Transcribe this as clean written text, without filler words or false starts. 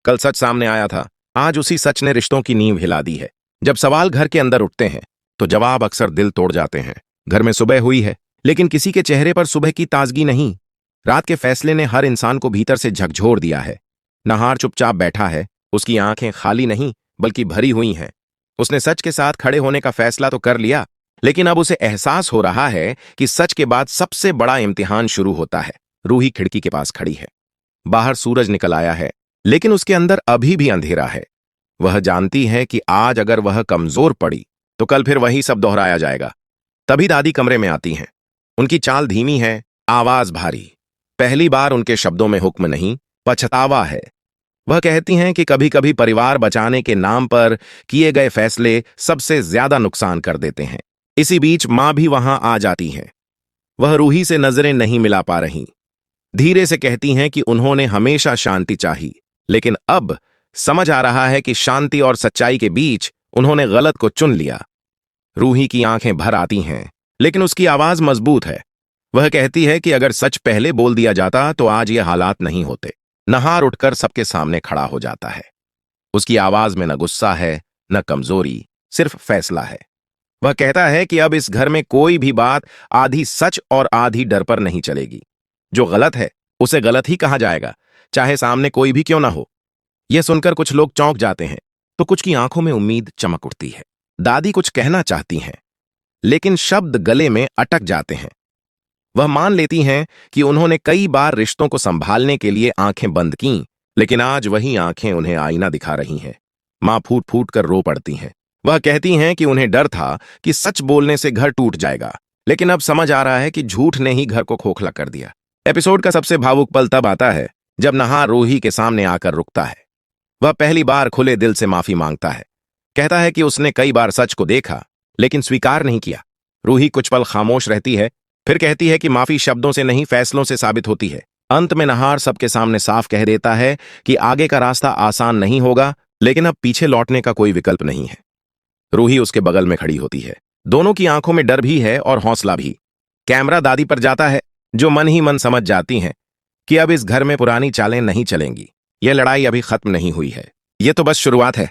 कल सच सामने आया था। आज उसी सच ने रिश्तों की नींव हिला दी है। जब सवाल घर के अंदर उठते हैं तो जवाब अक्सर दिल तोड़ जाते हैं। घर में सुबह हुई है, लेकिन किसी के चेहरे पर सुबह की ताजगी नहीं। रात के फैसले ने हर इंसान को भीतर से झकझोर दिया है। नहार चुपचाप बैठा है, उसकी आंखें खाली नहीं बल्कि भरी हुई हैं। उसने सच के साथ खड़े होने का फैसला तो कर लिया, लेकिन अब उसे एहसास हो रहा है कि सच के बाद सबसे बड़ा इम्तिहान शुरू होता है। रूही खिड़की के पास खड़ी है। बाहर सूरज निकल आया है, लेकिन उसके अंदर अभी भी अंधेरा है। वह जानती है कि आज अगर वह कमजोर पड़ी तो कल फिर वही सब दोहराया जाएगा। तभी दादी कमरे में आती हैं। उनकी चाल धीमी है, आवाज भारी। पहली बार उनके शब्दों में हुक्म नहीं, पछतावा है। वह कहती हैं कि कभी कभी परिवार बचाने के नाम पर किए गए फैसले सबसे ज्यादा नुकसान कर देते हैं। इसी बीच मां भी वहां आ जाती हैं। वह रूही से नजरें नहीं मिला पा रहीं। धीरे से कहती हैं कि उन्होंने हमेशा शांति चाही, लेकिन अब समझ आ रहा है कि शांति और सच्चाई के बीच उन्होंने गलत को चुन लिया। रूही की आंखें भर आती हैं, लेकिन उसकी आवाज मजबूत है। वह कहती है कि अगर सच पहले बोल दिया जाता तो आज ये हालात नहीं होते। नहार उठकर सबके सामने खड़ा हो जाता है। उसकी आवाज में न गुस्सा है, न कमजोरी, सिर्फ फैसला है। वह कहता है कि अब इस घर में कोई भी बात आधी सच और आधी डर पर नहीं चलेगी। जो गलत है उसे गलत ही कहा जाएगा, चाहे सामने कोई भी क्यों ना हो। यह सुनकर कुछ लोग चौंक जाते हैं तो कुछ की आंखों में उम्मीद चमक उठती है। दादी कुछ कहना चाहती हैं, लेकिन शब्द गले में अटक जाते हैं। वह मान लेती हैं कि उन्होंने कई बार रिश्तों को संभालने के लिए आंखें बंद कीं, लेकिन आज वही आंखें उन्हें आईना दिखा रही हैं। मां फूट फूट कर रो पड़ती हैं। वह कहती हैं कि उन्हें डर था कि सच बोलने से घर टूट जाएगा, लेकिन अब समझ आ रहा है कि झूठ ने ही घर को खोखला कर दिया। एपिसोड का सबसे भावुक पल तब आता है जब नहार रूही के सामने आकर रुकता है। वह पहली बार खुले दिल से माफी मांगता है। कहता है कि उसने कई बार सच को देखा, लेकिन स्वीकार नहीं किया। रूही कुछ पल खामोश रहती है, फिर कहती है कि माफी शब्दों से नहीं फैसलों से साबित होती है। अंत में नहार सबके सामने साफ कह देता है कि आगे का रास्ता आसान नहीं होगा, लेकिन अब पीछे लौटने का कोई विकल्प नहीं है। रूही उसके बगल में खड़ी होती है। दोनों की आंखों में डर भी है और हौसला भी। कैमरा दादी पर जाता है, जो मन ही मन समझ जाती हैं कि अब इस घर में पुरानी चालें नहीं चलेंगी। यह लड़ाई अभी खत्म नहीं हुई है, यह तो बस शुरुआत है।